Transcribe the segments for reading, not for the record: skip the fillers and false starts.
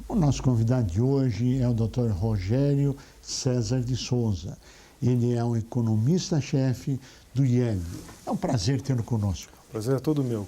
O nosso convidado de hoje é o Dr. Rogério César de Souza. Ele é um economista-chefe do IEB. É um prazer tê-lo conosco. O prazer é todo meu.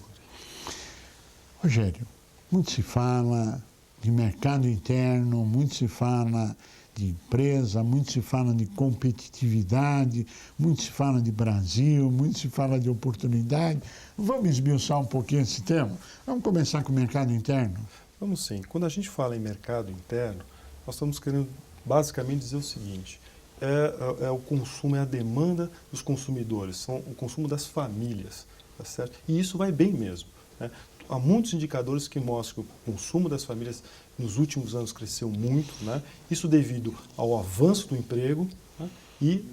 Rogério, muito se fala de mercado interno, muito se fala de empresa, muito se fala de competitividade, muito se fala de Brasil, muito se fala de oportunidade. Vamos esmiuçar um pouquinho esse tema? Vamos começar com o mercado interno? Vamos sim. Quando a gente fala em mercado interno, nós estamos querendo basicamente dizer o seguinte, é o consumo, é a demanda dos consumidores, são o consumo das famílias, tá certo? E isso vai bem mesmo, né? Há muitos indicadores que mostram que o consumo das famílias nos últimos anos cresceu muito, né? Isso devido ao avanço do emprego, né? E,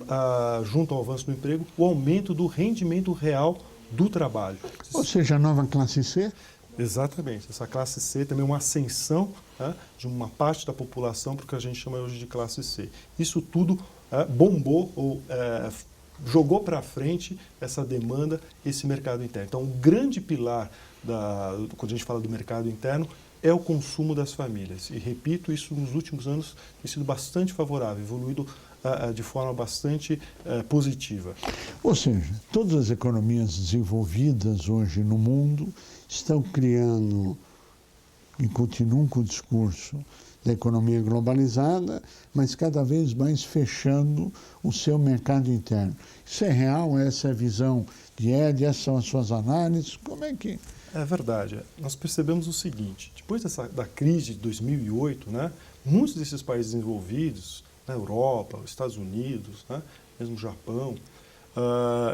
junto ao avanço do emprego, o aumento do rendimento real do trabalho. Ou seja, a nova classe C? Exatamente. Essa classe C também é uma ascensão, né, de uma parte da população para o que a gente chama hoje de classe C. Isso tudo bombou ou jogou para frente essa demanda, esse mercado interno. Então, um grande pilar, quando a gente fala do mercado interno, é o consumo das famílias. E, repito, isso nos últimos anos tem sido bastante favorável, evoluído de forma bastante positiva. Ou seja, todas as economias desenvolvidas hoje no mundo estão criando e continuam com o discurso da economia globalizada, mas cada vez mais fechando o seu mercado interno. Isso é real? Essa é a visão de Ed? Essas são as suas análises? Como é que... É verdade. Nós percebemos o seguinte, depois da crise de 2008, né, muitos desses países desenvolvidos, na Europa, os Estados Unidos, né, mesmo o Japão,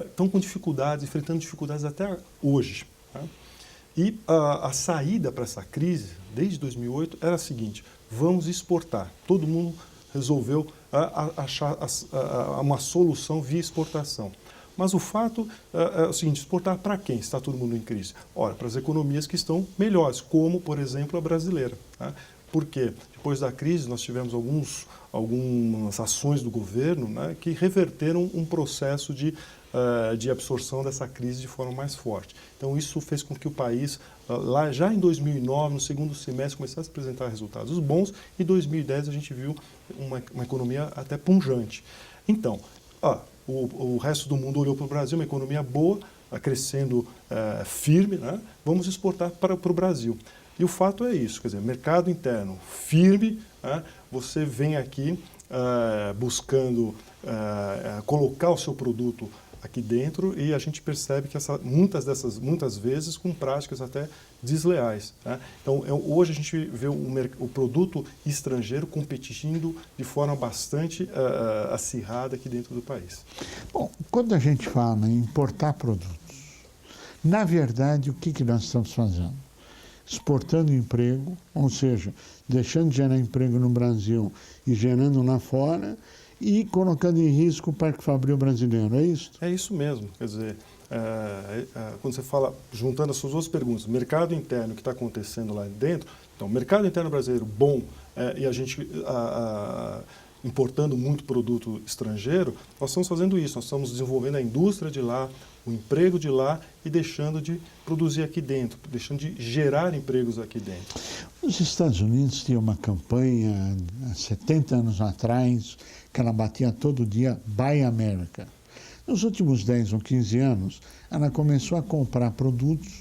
estão com dificuldades, enfrentando dificuldades até hoje, né? E a saída para essa crise, desde 2008, era a seguinte, vamos exportar. Todo mundo resolveu achar uma solução via exportação. Mas o fato é o seguinte, exportar para quem está todo mundo em crise? Ora, para as economias que estão melhores, como, por exemplo, a brasileira, né? Por quê? Depois da crise, nós tivemos algumas ações do governo, né, que reverteram um processo de absorção dessa crise de forma mais forte. Então, isso fez com que o país, lá já em 2009, no segundo semestre, começasse a apresentar resultados bons, e em 2010 a gente viu uma economia até pujante. Então, o resto do mundo olhou para o Brasil, uma economia boa, crescendo firme, né? Vamos exportar para o Brasil. E o fato é isso, quer dizer, mercado interno firme, né? Você vem aqui buscando colocar o seu produto aqui dentro e a gente percebe que muitas vezes com práticas até desleais, né? Então, hoje a gente vê o produto estrangeiro competindo de forma bastante acirrada aqui dentro do país. Bom, quando a gente fala em importar produtos, na verdade, o que nós estamos fazendo? Exportando emprego, ou seja, deixando de gerar emprego no Brasil e gerando lá fora, e colocando em risco o Parque Fabril brasileiro, é isso? É isso mesmo, quer dizer, quando você fala, juntando as suas duas perguntas, mercado interno, o que está acontecendo lá dentro, então, mercado interno brasileiro bom, e a gente importando muito produto estrangeiro, nós estamos fazendo isso, nós estamos desenvolvendo a indústria de lá, o emprego de lá e deixando de produzir aqui dentro, deixando de gerar empregos aqui dentro. Os Estados Unidos tinham uma campanha há 70 anos atrás, que ela batia todo dia, Buy America. Nos últimos 10 ou 15 anos, ela começou a comprar produtos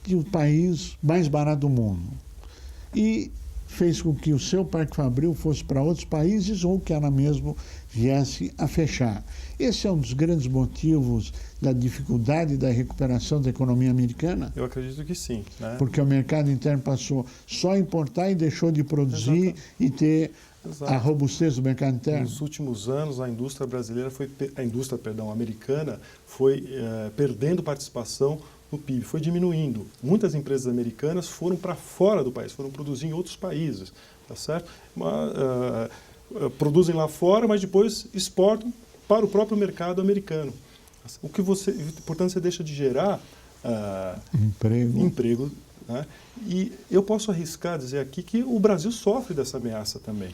do país mais barato do mundo. E fez com que o seu Parque Fabril fosse para outros países ou que ela mesmo viesse a fechar. Esse é um dos grandes motivos da dificuldade da recuperação da economia americana? Eu acredito que sim, né? Porque o mercado interno passou só a importar e deixou de produzir. Exato. E ter a robustez do mercado interno. Nos últimos anos, a indústria americana foi perdendo participação no PIB, foi diminuindo. Muitas empresas americanas foram para fora do país, foram produzir em outros países, tá certo? Produzem lá fora, mas depois exportam para o próprio mercado americano. Portanto, você deixa de gerar emprego, né? E eu posso arriscar dizer aqui que o Brasil sofre dessa ameaça também.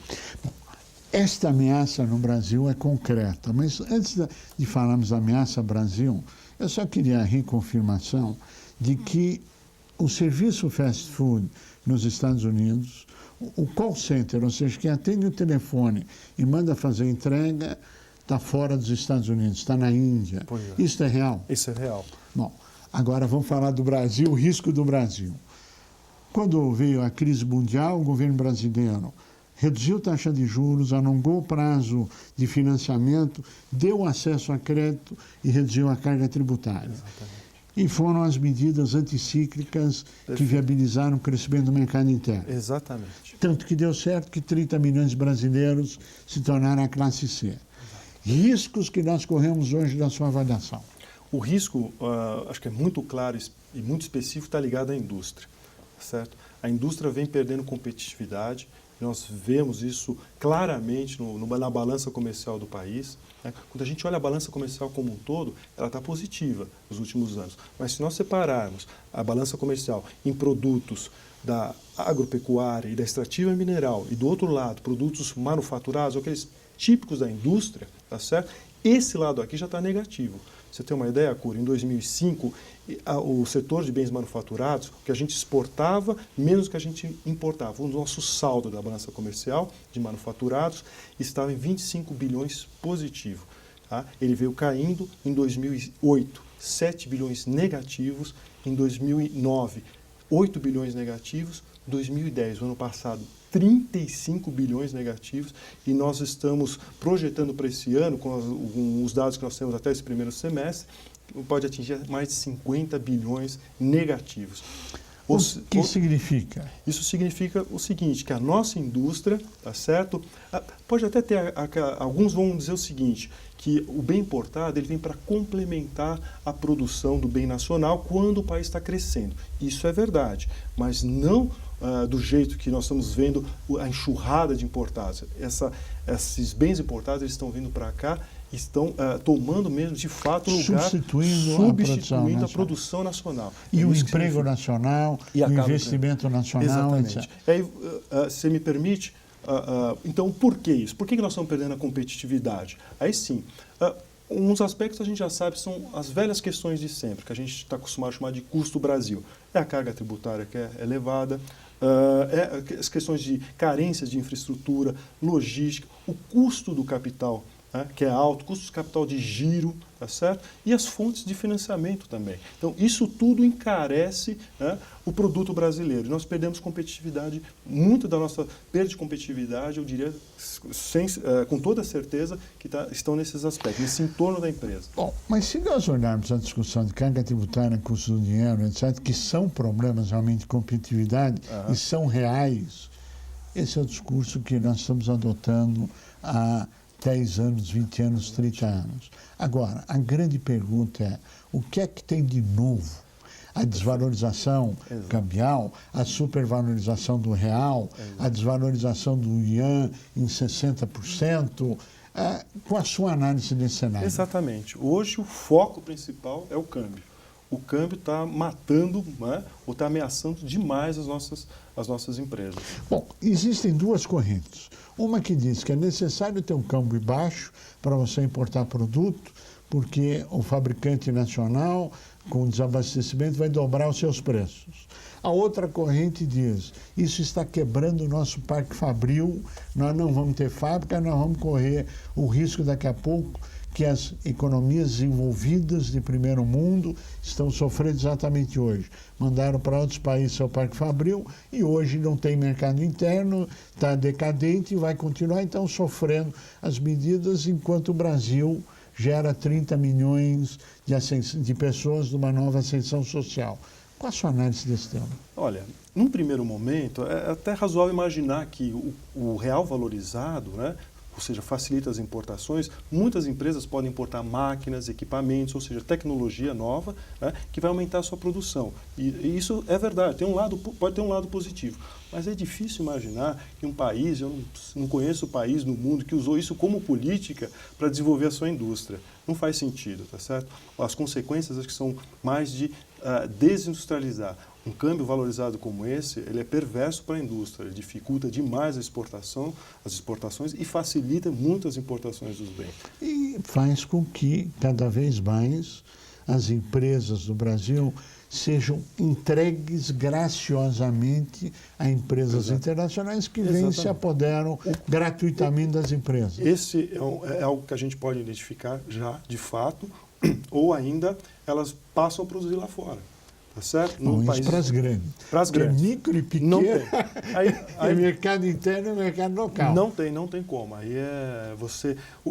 Esta ameaça no Brasil é concreta, mas antes de falarmos da ameaça Brasil, eu só queria a reconfirmação de que o serviço fast food nos Estados Unidos, O call center, ou seja, quem atende o telefone e manda fazer a entrega, está fora dos Estados Unidos, está na Índia. Isso é real? Isso é real. Bom, agora vamos falar do Brasil, o risco do Brasil. Quando veio a crise mundial, o governo brasileiro reduziu a taxa de juros, alongou o prazo de financiamento, deu acesso a crédito e reduziu a carga tributária. Exatamente. E foram as medidas anticíclicas que viabilizaram o crescimento do mercado interno. Exatamente. Tanto que deu certo que 30 milhões de brasileiros se tornaram a classe C. Riscos que nós corremos hoje da sua avaliação. O risco, acho que é muito claro e muito específico, está ligado à indústria, certo? A indústria vem perdendo competitividade, nós vemos isso claramente na balança comercial do país. Né? Quando a gente olha a balança comercial como um todo, ela está positiva nos últimos anos. Mas se nós separarmos a balança comercial em produtos da agropecuária e da extrativa mineral e do outro lado, produtos manufaturados, aqueles típicos da indústria, tá certo? Esse lado aqui já está negativo. Você tem uma ideia, Cura? Em 2005, o setor de bens manufaturados, que a gente exportava menos do que a gente importava, o nosso saldo da balança comercial de manufaturados estava em 25 bilhões positivo. Tá? Ele veio caindo em 2008, 7 bilhões negativos, em 2009, 8 bilhões negativos, 2010, o ano passado, 35 bilhões negativos, e nós estamos projetando para esse ano, com os dados que nós temos até esse primeiro semestre, pode atingir mais de 50 bilhões negativos. O que significa? Isso significa o seguinte, que a nossa indústria, tá certo? Pode até ter, alguns vão dizer o seguinte, que o bem importado ele vem para complementar a produção do bem nacional quando o país está crescendo. Isso é verdade, mas não do jeito que nós estamos vendo a enxurrada de importados. Esses bens importados eles estão vindo para cá, estão tomando mesmo, de fato, o lugar, substituindo a produção nacional. E o emprego nacional, o investimento nacional, exatamente. etc. Aí, você me permite, então, por que isso? Por que nós estamos perdendo a competitividade? Aí sim, uns aspectos a gente já sabe, são as velhas questões de sempre, que a gente está acostumado a chamar de custo Brasil. É a carga tributária que é elevada, as questões de carências de infraestrutura, logística, o custo do capital, que é alto, custo de capital de giro, tá certo? E as fontes de financiamento também. Então, isso tudo encarece o produto brasileiro. E nós perdemos competitividade, muito da nossa perda de competitividade, eu diria, com toda certeza, que estão nesses aspectos, nesse entorno da empresa. Bom, mas se nós olharmos a discussão de carga tributária, custo do dinheiro, etc., que são problemas realmente de competitividade e são reais, esse é o discurso que nós estamos adotando há 10 anos, 20 anos, 30 anos. Agora, a grande pergunta é, o que é que tem de novo? A desvalorização cambial, a supervalorização do real, a desvalorização do ian em 60%. Qual a sua análise desse cenário? Exatamente. Hoje o foco principal é o câmbio. O câmbio está matando, ou está ameaçando demais as nossas empresas. Bom, existem duas correntes. Uma que diz que é necessário ter um câmbio baixo para você importar produto, porque o fabricante nacional, com desabastecimento, vai dobrar os seus preços. A outra corrente diz, isso está quebrando o nosso parque fabril, nós não vamos ter fábrica, nós vamos correr o risco daqui a pouco que as economias desenvolvidas de primeiro mundo estão sofrendo exatamente hoje. Mandaram para outros países seu parque fabril e hoje não tem mercado interno, está decadente e vai continuar então sofrendo as medidas enquanto o Brasil gera 30 milhões de pessoas numa nova ascensão social. Qual a sua análise desse tema? Olha, num primeiro momento, é até razoável imaginar que o real valorizado, ou seja, facilita as importações, muitas empresas podem importar máquinas, equipamentos, ou seja, tecnologia nova, que vai aumentar a sua produção. E isso é verdade, pode ter um lado positivo. Mas é difícil imaginar que um país, eu não conheço país no mundo que usou isso como política para desenvolver a sua indústria. Não faz sentido, tá certo? As consequências acho que são mais de desindustrializar. Um câmbio valorizado como esse, ele é perverso para a indústria, ele dificulta demais as exportações e facilita muito as importações dos bens. E faz com que cada vez mais as empresas do Brasil sejam entregues graciosamente a empresas internacionais que vêm e se apoderam gratuitamente das empresas. Esse é algo que a gente pode identificar já, de fato, ou ainda elas passam a produzir lá fora. Tá certo? Não, isso para as grandes. Para as grandes. Micro e pequeno. Não tem. Aí mercado interno e mercado local. Não tem como. Aí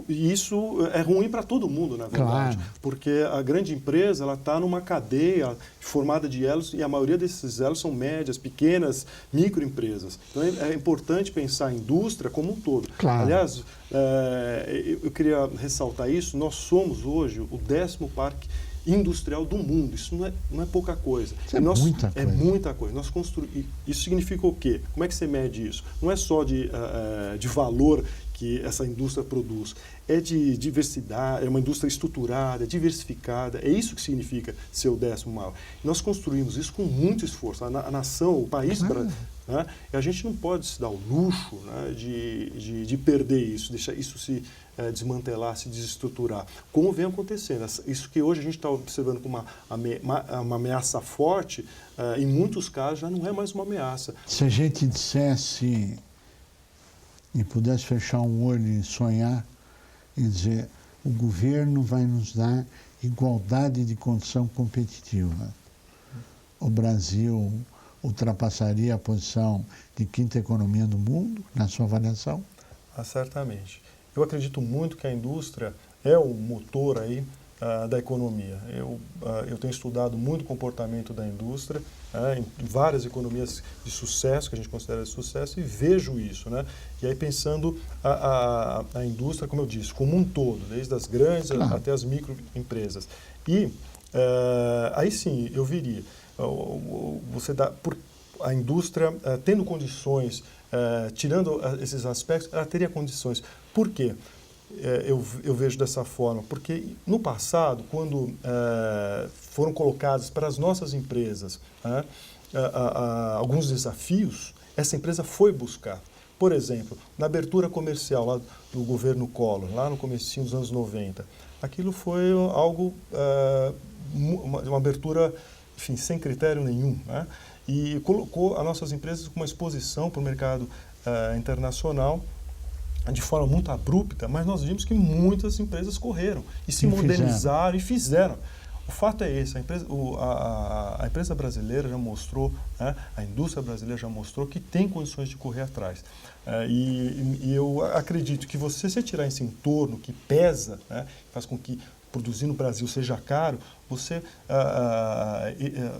e isso é ruim para todo mundo, na verdade. Claro. Porque a grande empresa, ela está numa cadeia formada de elos, e a maioria desses elos são médias, pequenas, microempresas. Então é importante pensar a indústria como um todo. Claro. Aliás, eu queria ressaltar isso, nós somos hoje o 10º parque industrial do mundo. Isso não é pouca coisa. Isso é muita coisa. É muita coisa. Isso significa o quê? Como é que você mede isso? Não é só de valor que essa indústria produz. É de diversidade, é uma indústria estruturada, diversificada. É isso que significa ser o 10º maior. Nós construímos isso com muito esforço. A nação, o país... Né? E a gente não pode se dar o luxo, né, de perder isso, deixar isso se desmantelar, se desestruturar, como vem acontecendo. Isso que hoje a gente está observando como uma ameaça forte, em muitos casos já não é mais uma ameaça. Se a gente dissesse e pudesse fechar um olho e sonhar e dizer, o governo vai nos dar igualdade de condição competitiva, o Brasil ultrapassaria a posição de 5ª economia do mundo, na sua avaliação? Certamente. Eu acredito muito que a indústria é o motor aí da economia. Eu tenho estudado muito o comportamento da indústria em várias economias de sucesso, que a gente considera de sucesso, e vejo isso, né? E aí pensando a indústria, como eu disse, como um todo, desde as grandes até as microempresas. E aí sim, eu veria... a indústria, tendo condições, tirando esses aspectos, ela teria condições. Por quê? Eu vejo dessa forma. Porque no passado, quando foram colocados para as nossas empresas alguns desafios, essa empresa foi buscar. Por exemplo, na abertura comercial lá do governo Collor, lá no comecinho dos anos 90, aquilo foi algo, uma abertura, enfim, sem critério nenhum, né? E colocou as nossas empresas com uma exposição para o mercado internacional de forma muito abrupta, mas nós vimos que muitas empresas correram e se modernizaram e fizeram. O fato é esse, a empresa brasileira já mostrou, né, a indústria brasileira já mostrou que tem condições de correr atrás. E eu acredito que se tirar esse entorno que pesa, né, faz com que produzir no Brasil seja caro, você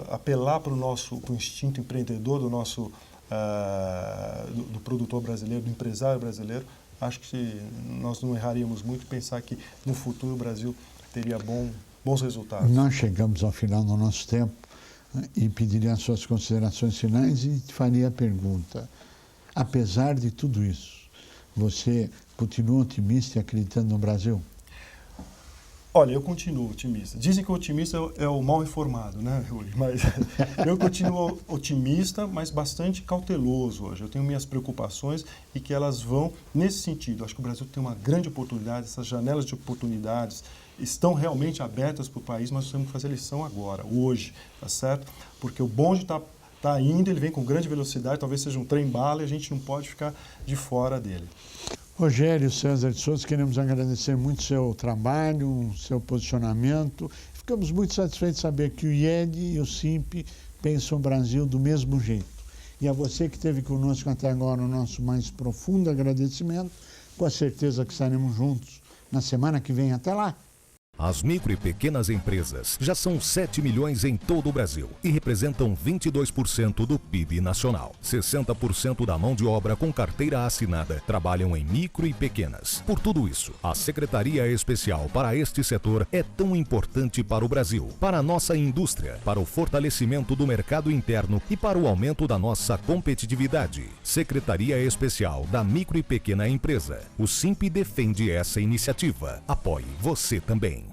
apelar para o instinto empreendedor do do produtor brasileiro, do empresário brasileiro, acho que nós não erraríamos muito em pensar que no futuro o Brasil teria bons resultados. Nós chegamos ao final do nosso tempo e pediria as suas considerações finais e te faria a pergunta. Apesar de tudo isso, você continua otimista e acreditando no Brasil? Olha, eu continuo otimista. Dizem que o otimista é o mal informado, né, Rui? Mas eu continuo otimista, mas bastante cauteloso hoje. Eu tenho minhas preocupações e que elas vão nesse sentido. Acho que o Brasil tem uma grande oportunidade, essas janelas de oportunidades estão realmente abertas para o país, mas nós temos que fazer a lição agora, hoje, tá certo? Porque o bonde está indo, ele vem com grande velocidade, talvez seja um trem-bala e a gente não pode ficar de fora dele. Rogério César de Souza, queremos agradecer muito o seu trabalho, o seu posicionamento. Ficamos muito satisfeitos de saber que o IED e o SINP pensam o Brasil do mesmo jeito. E a você que esteve conosco até agora, o nosso mais profundo agradecimento, com a certeza que estaremos juntos na semana que vem. Até lá! As micro e pequenas empresas já são 7 milhões em todo o Brasil e representam 22% do PIB nacional. 60% da mão de obra com carteira assinada trabalham em micro e pequenas. Por tudo isso, a Secretaria Especial para este setor é tão importante para o Brasil, para a nossa indústria, para o fortalecimento do mercado interno e para o aumento da nossa competitividade. Secretaria Especial da Micro e Pequena Empresa. O SINP defende essa iniciativa. Apoie você também.